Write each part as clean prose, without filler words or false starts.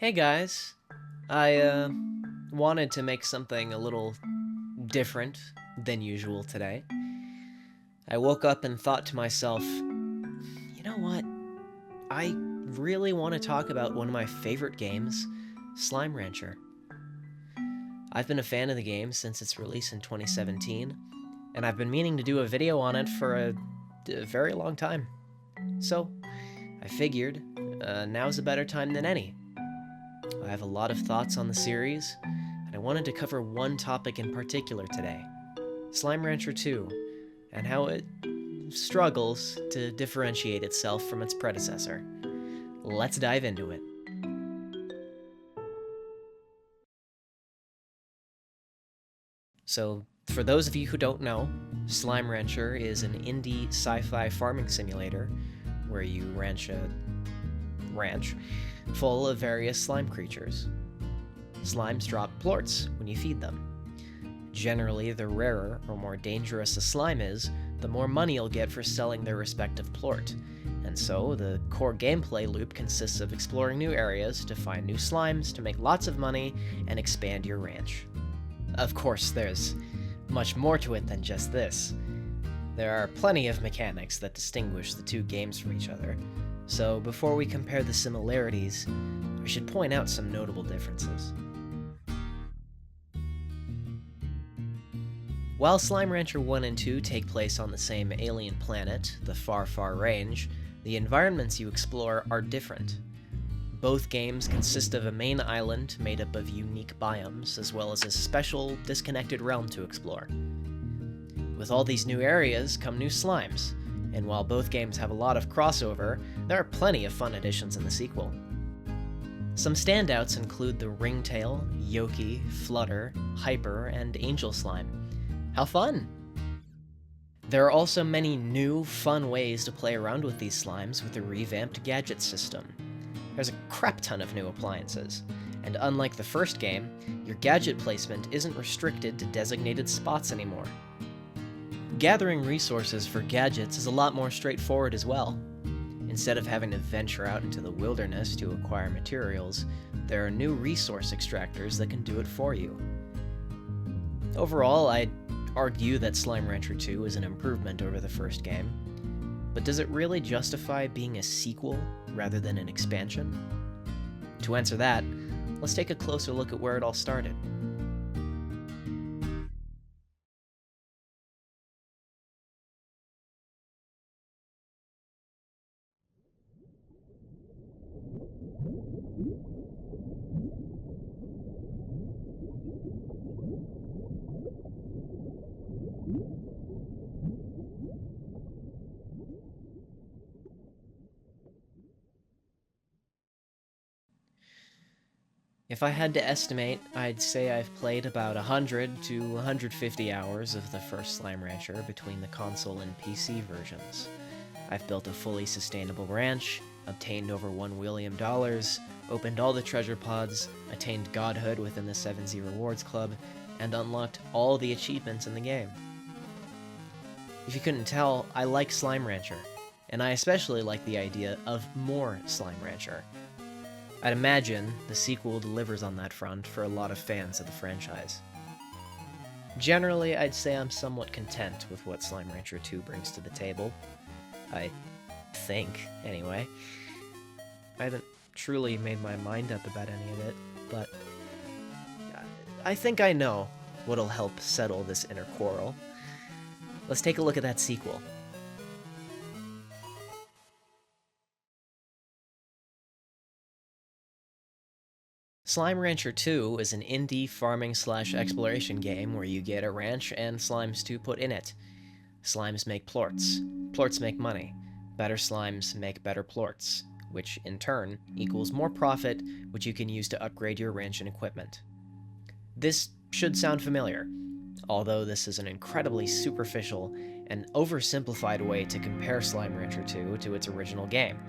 Hey guys, I wanted to make something a little different than usual today. I woke up and thought to myself, you know what? I really want to talk about one of my favorite games, Slime Rancher. I've been a fan of the game since its release in 2017, and I've been meaning to do a video on it for a very long time. So, I figured now's a better time than any. I have a lot of thoughts on the series, and I wanted to cover one topic in particular today, Slime Rancher 2, and how it struggles to differentiate itself from its predecessor. Let's dive into it. So, for those of you who don't know, Slime Rancher is an indie sci-fi farming simulator where you ranch a ranch full of various slime creatures. Slimes drop plorts when you feed them. Generally, the rarer or more dangerous a slime is, the more money you'll get for selling their respective plort. And so, the core gameplay loop consists of exploring new areas to find new slimes to make lots of money and expand your ranch. Of course, there's much more to it than just this. There are plenty of mechanics that distinguish the two games from each other, so before we compare the similarities, I should point out some notable differences. While Slime Rancher 1 and 2 take place on the same alien planet, the Far Far Range, the environments you explore are different. Both games consist of a main island made up of unique biomes, as well as a special, disconnected realm to explore. With all these new areas come new slimes, and while both games have a lot of crossover, there are plenty of fun additions in the sequel. Some standouts include the Ringtail, Yoki, Flutter, Hyper, and Angel Slime. How fun! There are also many new, fun ways to play around with these slimes with the revamped gadget system. There's a crap ton of new appliances, and unlike the first game, your gadget placement isn't restricted to designated spots anymore. Gathering resources for gadgets is a lot more straightforward as well. Instead of having to venture out into the wilderness to acquire materials, there are new resource extractors that can do it for you. Overall, I'd argue that Slime Rancher 2 is an improvement over the first game, but does it really justify being a sequel rather than an expansion? To answer that, let's take a closer look at where it all started. If I had to estimate, I'd say I've played about 100 to 150 hours of the first Slime Rancher between the console and PC versions. I've built a fully sustainable ranch, obtained over $1 William, opened all the treasure pods, attained godhood within the 7Z Rewards Club, and unlocked all the achievements in the game. If you couldn't tell, I like Slime Rancher, and I especially like the idea of more Slime Rancher. I'd imagine the sequel delivers on that front for a lot of fans of the franchise. Generally, I'd say I'm somewhat content with what Slime Rancher 2 brings to the table. I think, anyway. I haven't truly made my mind up about any of it, but I think I know what'll help settle this inner quarrel. Let's take a look at that sequel. Slime Rancher 2 is an indie farming/exploration game where you get a ranch and slimes to put in it. Slimes make plorts. Plorts make money. Better slimes make better plorts, which in turn equals more profit, which you can use to upgrade your ranch and equipment. This should sound familiar, although this is an incredibly superficial and oversimplified way to compare Slime Rancher 2 to its original game,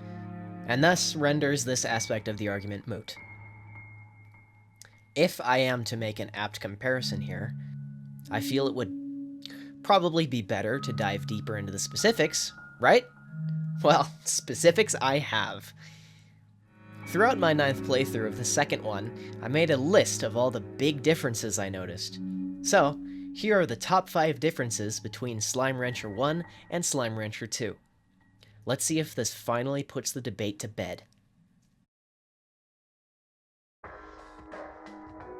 and thus renders this aspect of the argument moot. If I am to make an apt comparison here, I feel it would probably be better to dive deeper into the specifics, right? Well, specifics I have. Throughout my 9th playthrough of the second one, I made a list of all the big differences I noticed. So, here are the top 5 differences between Slime Rancher 1 and Slime Rancher 2. Let's see if this finally puts the debate to bed.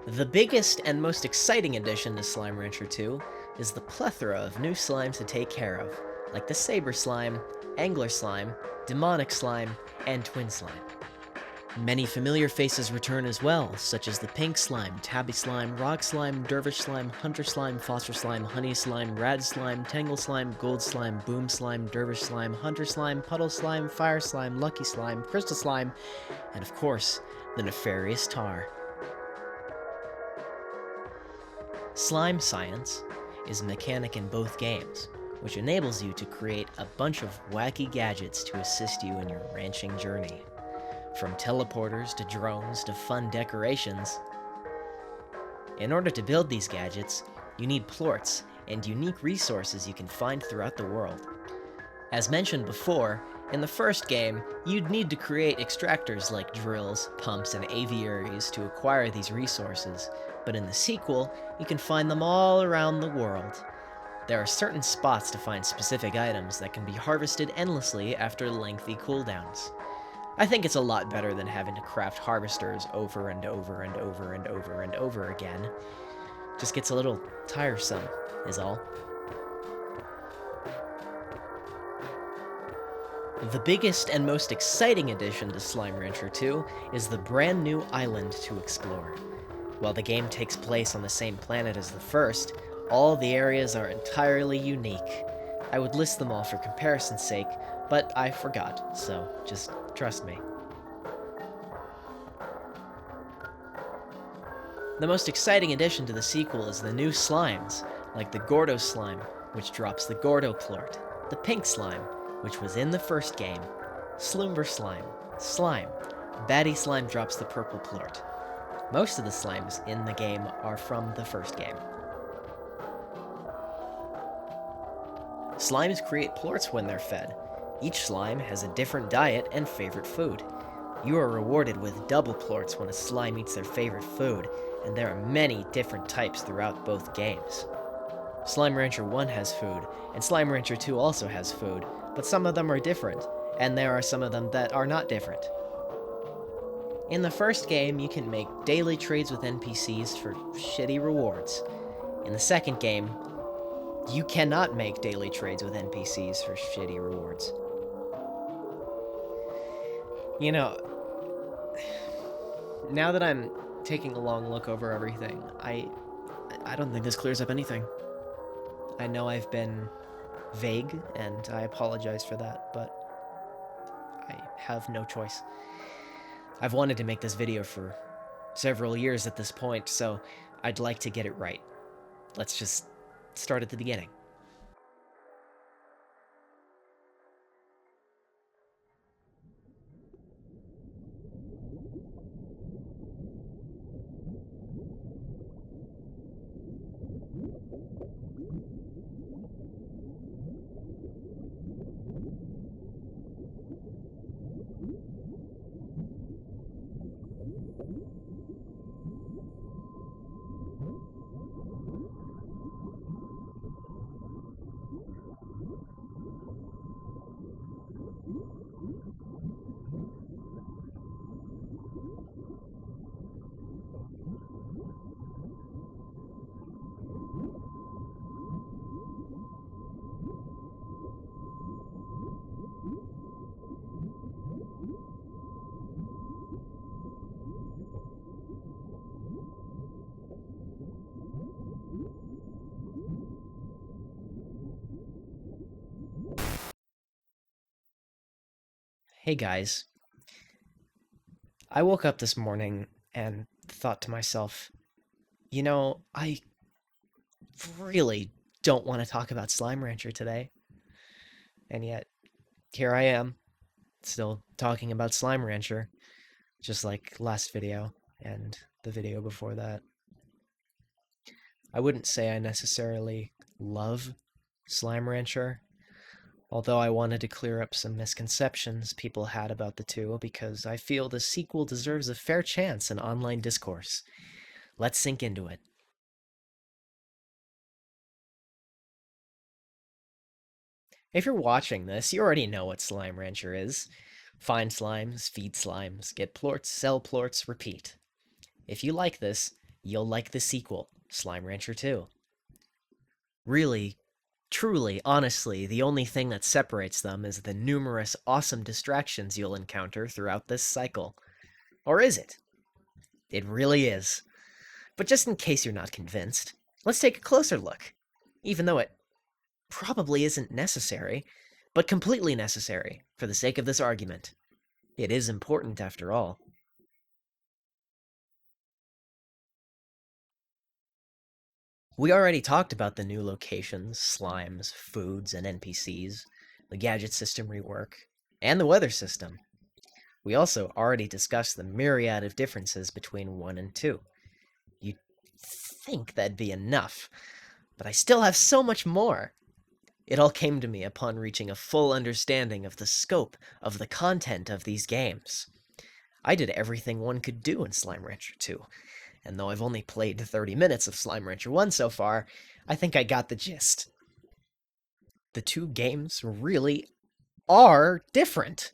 The biggest and most exciting addition to Slime Rancher 2 is the plethora of new slimes to take care of, like the Saber Slime, Angler Slime, Demonic Slime, and Twin Slime. Many familiar faces return as well, such as the Pink Slime, Tabby Slime, Rock Slime, Dervish Slime, Hunter Slime, Foster Slime, Honey Slime, Rad Slime, Tangle Slime, Gold Slime, Boom Slime, Dervish Slime, Hunter Slime, Puddle Slime, Fire Slime, Lucky Slime, Crystal Slime, and of course, the nefarious Tar. Slime Science is a mechanic in both games, which enables you to create a bunch of wacky gadgets to assist you in your ranching journey. From teleporters to drones to fun decorations. In order to build these gadgets, you need plorts and unique resources you can find throughout the world. As mentioned before, in the first game, you'd need to create extractors like drills, pumps, and aviaries to acquire these resources, but in the sequel, you can find them all around the world. There are certain spots to find specific items that can be harvested endlessly after lengthy cooldowns. I think it's a lot better than having to craft harvesters over and over and over and over and over again. Just gets a little tiresome, is all. The biggest and most exciting addition to Slime Rancher 2 is the brand new island to explore. While the game takes place on the same planet as the first, all the areas are entirely unique. I would list them all for comparison's sake, but I forgot, so just trust me. The most exciting addition to the sequel is the new slimes, like the Gordo Slime, which drops the Gordo Plort, the Pink Slime, which was in the first game, Sloomber Slime, Slime, Batty Slime drops the Purple Plort. Most of the slimes in the game are from the first game. Slimes create plorts when they're fed. Each slime has a different diet and favorite food. You are rewarded with double plorts when a slime eats their favorite food, and there are many different types throughout both games. Slime Rancher 1 has food, and Slime Rancher 2 also has food, but some of them are different, and there are some of them that are not different. In the first game, you can make daily trades with NPCs for shitty rewards. In the second game, you cannot make daily trades with NPCs for shitty rewards. You know, now that I'm taking a long look over everything, I don't think this clears up anything. I know I've been vague, and I apologize for that, but I have no choice. I've wanted to make this video for several years at this point, so I'd like to get it right. Let's just start at the beginning. Hey guys, I woke up this morning and thought to myself, you know, I really don't want to talk about Slime Rancher today. And yet, here I am, still talking about Slime Rancher, just like last video and the video before that. I wouldn't say I necessarily love Slime Rancher, Although I wanted to clear up some misconceptions people had about the two because I feel the sequel deserves a fair chance in online discourse. Let's sink into it. If you're watching this, you already know what Slime Rancher is. Find slimes, feed slimes, get plorts, sell plorts, repeat. If you like this, you'll like the sequel, Slime Rancher 2. Really, truly, honestly, the only thing that separates them is the numerous awesome distractions you'll encounter throughout this cycle. Or is it? It really is. But just in case you're not convinced, let's take a closer look. Even though it probably isn't necessary, but completely necessary for the sake of this argument. It is important after all. We already talked about the new locations, slimes, foods, and NPCs, the gadget system rework, and the weather system. We also already discussed the myriad of differences between 1 and 2. You'd think that'd be enough, but I still have so much more. It all came to me upon reaching a full understanding of the scope of the content of these games. I did everything one could do in Slime Rancher 2, and though I've only played 30 minutes of Slime Rancher 1 so far, I think I got the gist. The two games really are different.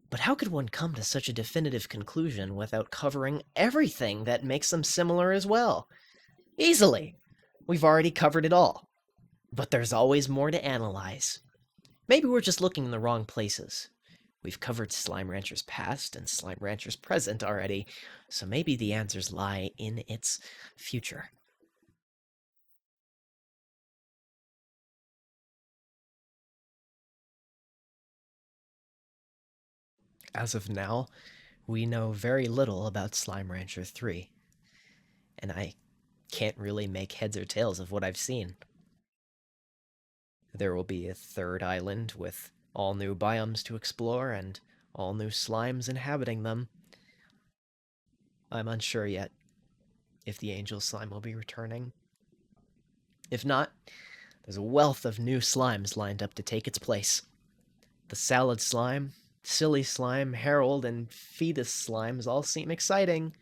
But how could one come to such a definitive conclusion without covering everything that makes them similar as well? Easily! We've already covered it all. But there's always more to analyze. Maybe we're just looking in the wrong places. We've covered Slime Rancher's past and Slime Rancher's present already, so maybe the answers lie in its future. As of now, we know very little about Slime Rancher 3, and I can't really make heads or tails of what I've seen. There will be a third island with all new biomes to explore and all new slimes inhabiting them. I'm unsure yet if the angel slime will be returning. If not, there's a wealth of new slimes lined up to take its place. The salad slime, silly slime, herald, and fetus slimes all seem exciting.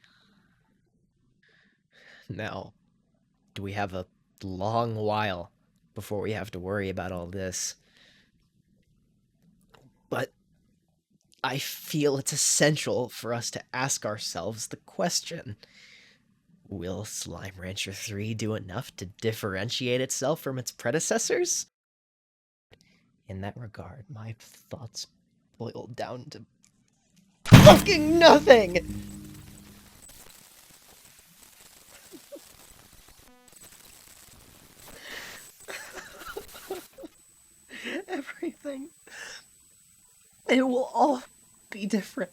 Now, do we have a long while before we have to worry about all this? But I feel it's essential for us to ask ourselves the question: will Slime Rancher 3 do enough to differentiate itself from its predecessors? In that regard, my thoughts boil down to fucking nothing! Everything. It will all be different.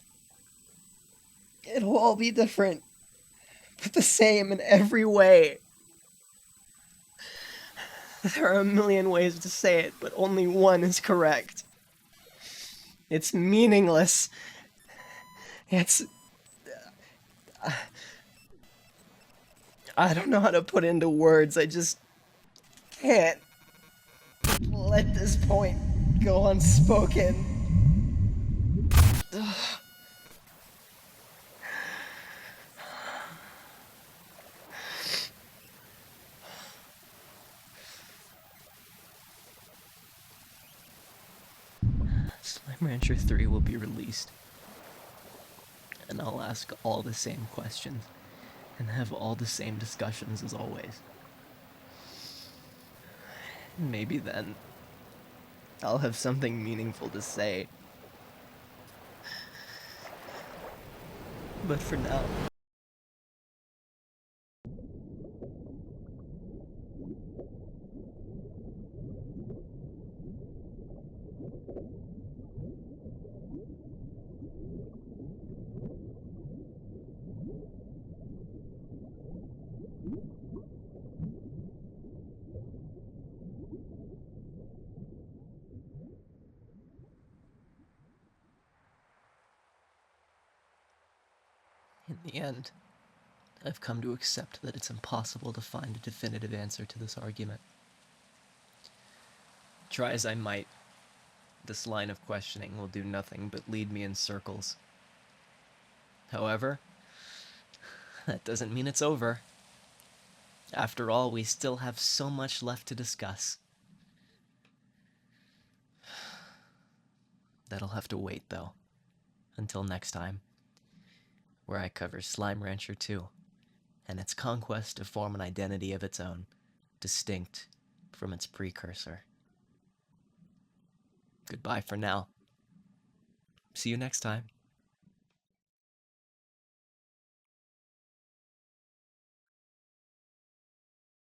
It'll all be different, but the same in every way. There are a million ways to say it, but only one is correct. It's meaningless. It's... I don't know how to put into words. I just can't let this point go unspoken. Slime Rancher 3 will be released, and I'll ask all the same questions and have all the same discussions as always. Maybe then I'll have something meaningful to say. But for now... In the end, I've come to accept that it's impossible to find a definitive answer to this argument. Try as I might, This line of questioning will do nothing but lead me in circles. However, that doesn't mean it's over. After all, we still have so much left to discuss. That'll have to wait, though, until next time, where I cover Slime Rancher 2 and its conquest to form an identity of its own, distinct from its precursor. Goodbye for now. See you next time.